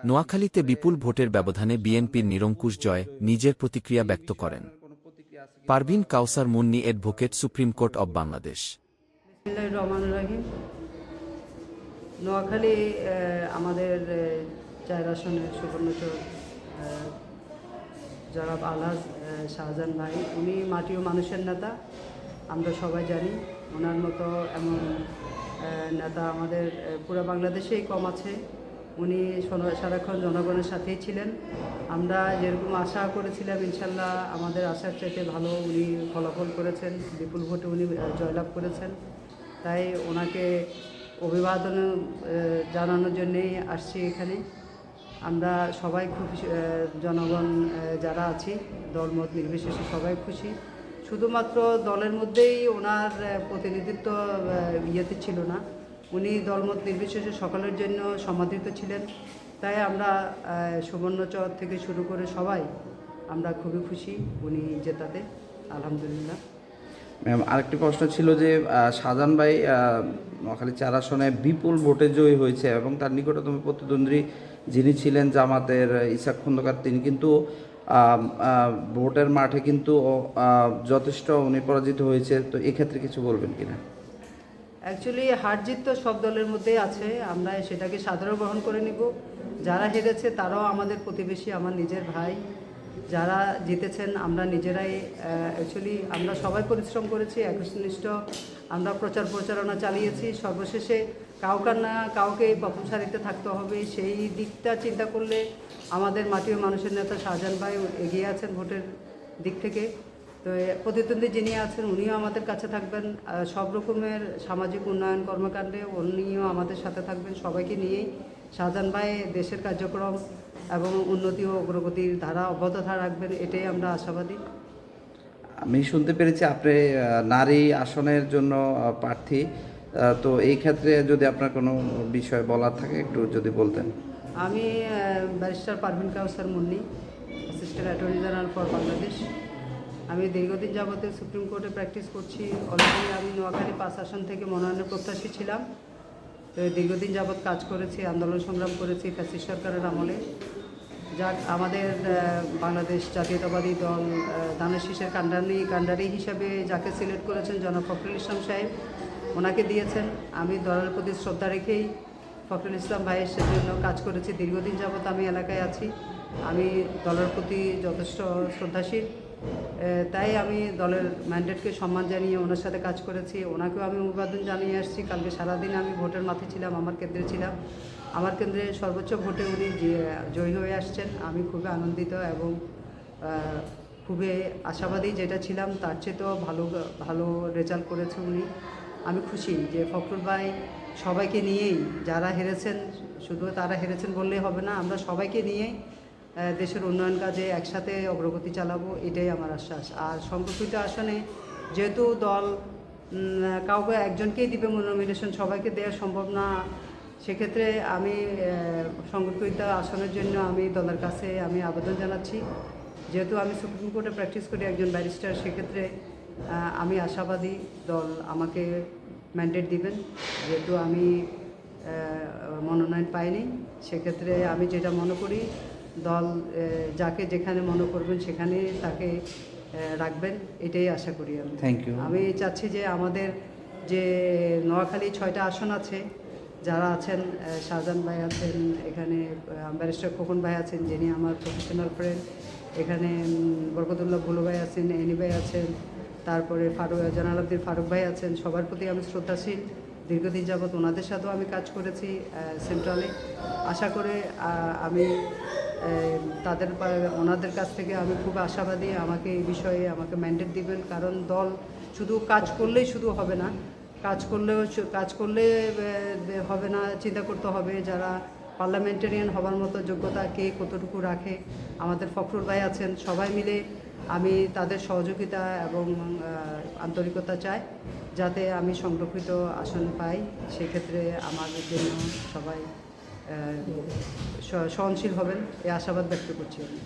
নোয়াখালীতে বিপুল ভোটের ব্যবধানে বিএনপির নিরঙ্কুশ জয়, নিজের প্রতিক্রিয়া ব্যক্ত করেন Parvin Kausar Munni, advocate, supreme court of Bangladesh. বিসমিল্লাহির রহমানির রহিম। নোয়াখালী আমাদের ৪ আসনের সুবর্ণচর জনাব আলহাজ শাহজাহান ভাই, উনি মাটি ও মানুষের নেতা। আমরা সবাই জানি ওনার মতো এমন নেতা আমাদের পুরো বাংলাদেশেই কম আছে। উনি সারাক্ষণ জনগণের সাথেই ছিলেন। আমরা যেরকম আশা করেছিলাম ইনশাল্লাহ আমাদের আশার চাইতে ভালো উনি ফলাফল করেছেন, বিপুল ভোটে উনি জয়লাভ করেছেন। তাই ওনাকে অভিবাদন জানানোর জন্যেই আসছি এখানে। আমরা সবাই খুব জনগণ যারা আছি দলমত নির্বিশেষে সবাই খুশি। শুধুমাত্র দলের মধ্যেই ওনার প্রতিনিধিত্ব ইয়েতে ছিল না, উনি দলমত নির্বিশেষে সকলের জন্য সমাদৃত ছিলেন। তাই আমরা সুবর্ণচর থেকে শুরু করে সবাই আমরা খুবই খুশি উনি জেতাতে, আলহামদুলিল্লাহ। ম্যাম, আরেকটি প্রশ্ন ছিল যে শাহজাহান ভাই নোয়াখালী ৪ আসনে বিপুল ভোটে জয়ী হয়েছে এবং তার নিকটতম প্রতিদ্বন্দ্বী যিনি ছিলেন জামাতের ইসাক খন্দকার, তিনি কিন্তু ভোটের মাঠে কিন্তু যথেষ্ট উনি পরাজিত হয়েছে। তো এক্ষেত্রে কিছু বলবেন কিনা? অ্যাকচুয়ালি হার জিত তো সব দলের মধ্যেই আছে, আমরা সেটাকে সাধারণ গ্রহণ করে নিব। যারা হেরেছে তারাও আমাদের প্রতিবেশী, আমার নিজের ভাই। যারা জিতেছেন আমরা নিজেরাই অ্যাকচুয়ালি আমরা সবাই পরিশ্রম করেছি, একনিষ্ঠ আমরা প্রচারণা চালিয়েছি। সর্বশেষে কাউকে প্রথম সারিতে থাকতে হবে, সেই দিকটা চিন্তা করলে আমাদের মাটি ও মানুষের নেতা শাহজাহান ভাই এগিয়ে আছেন ভোটের দিক থেকে। তো প্রতিদ্বন্দ্বী যিনি আছেন উনিও আমাদের কাছে থাকবেন, সব রকমের সামাজিক উন্নয়ন কর্মকাণ্ডে উনিও আমাদের সাথে থাকবেন। সবাইকে নিয়েই শাহজাহান ভাই দেশের কার্যক্রম এবং উন্নতি ও অগ্রগতির ধারা অব্যাহত রাখবেন, এটাই আমরা আশাবাদী। আমি শুনতে পেরেছি আপনি নারী আসনের জন্য প্রার্থী, তো এই ক্ষেত্রে যদি আপনার কোনো বিষয় বলার থাকে একটু যদি বলতেন। আমি barrister Parvin Kausar Munni, assistant attorney general for Bangladesh. আমি দীর্ঘদিন যাবতে সুপ্রিম কোর্টে প্র্যাকটিস করছি। অলরেডি আমি নোয়াখালী ৫ আসন থেকে মনোনয়নের প্রত্যাশী ছিলাম। তো দীর্ঘদিন যাবৎ কাজ করেছি, আন্দোলন সংগ্রাম করেছি ফ্যাসিস্ট সরকারের আমলে। যাক, আমাদের বাংলাদেশ জাতীয়তাবাদী দল ধানের শীষের কাণ্ডারি হিসাবে যাকে সিলেক্ট করেছেন জনাব ফখরুল ইসলাম সাহেব, ওনাকে দিয়েছেন। আমি দলের প্রতি শ্রদ্ধা রেখেই ফখরুল ইসলাম ভাইয়ের জন্য কাজ করেছি। দীর্ঘদিন যাবৎ আমি এলাকায় আছি, আমি দলের প্রতি যথেষ্ট শ্রদ্ধাশীল। তাই আমি দলের ম্যান্ডেটকে সম্মান জানিয়ে ওনার সাথে কাজ করেছি। ওনাকেও আমি অভিবাদন জানিয়ে আসছি। কালকে সারাদিন আমি ভোটের মাঠে ছিলাম, আমার কেন্দ্রে ছিলাম। আমার কেন্দ্রে সর্বোচ্চ ভোটে উনি জয়ী হয়ে আসছেন। আমি খুবই আনন্দিত এবং খুবই আশাবাদী, যেটা ছিলাম তার চেয়েও ভালো রেজাল্ট করেছে উনি। আমি খুশি যে ফখরুল ভাই সবাইকে নিয়েই, যারা হেরেছেন শুধু তারা হেরেছেন বললেই হবে না, আমরা সবাইকে নিয়েই দেশের উন্নয়ন কাজে একসাথে অগ্রগতি চালাবো, এটাই আমার আশ্বাস। আর সংরক্ষিত আসনে যেহেতু দল কাউকে একজনকেই দিবে নমিনেশন, সবাইকে দেওয়া সম্ভব না, সেক্ষেত্রে আমি সংরক্ষিত আসনের জন্য আমি দলের কাছে আমি আবেদন জানাচ্ছি। যেহেতু আমি সুপ্রিম কোর্টে প্র্যাকটিস করি একজন ব্যারিস্টার, সেক্ষেত্রে আমি আশাবাদী দল আমাকে ম্যান্ডেট দিবেন। যেহেতু আমি মনোনয়ন পাইনি, সেক্ষেত্রে আমি যেটা মনে করি দল যাকে যেখানে মনে করবেন সেখানে তাকে রাখবেন, এটাই আশা করি আমি। Thank you. আমি চাচ্ছি যে আমাদের যে নোয়াখালী 6টা আসন আছে, যারা আছেন শাহজাহান ভাই আছেন, এখানে ব্যারিস্টার খোকন ভাই আছেন যিনি আমার প্রফেশনাল ফ্রেন্ড, এখানে বরকতুল্লাহ ভুলু ভাই আছেন, এনি ভাই আছেন, তারপরে জালালউদ্দিন ফারুক ভাই আছেন। সবার প্রতি আমি শ্রদ্ধাশীল। দীর্ঘদিন যাবৎ ওনাদের সাথেও আমি কাজ করেছি সেন্ট্রালে। আশা করে আমি ওনাদের কাছ থেকে আমি খুব আশাবাদী আমাকে এই বিষয়ে আমাকে ম্যান্ডেট দিবেন। কারণ দল শুধু কাজ করলেই শুধু হবে না, কাজ করলে হবে না, চিন্তা করতে হবে যারা পার্লামেন্টারিয়ান হবার মতো যোগ্যতা কে কতটুকু রাখে। আমাদের ফখরুল ভাই আছেন, সবাই মিলে আমি তাদের সহযোগিতা এবং আন্তরিকতা চাই যাতে আমি সংরক্ষিত আসন পাই। সেক্ষেত্রে আমাদের জন্য সবাই সহনশীল হবেন, এই আশাবাদ ব্যক্ত করছি আমি।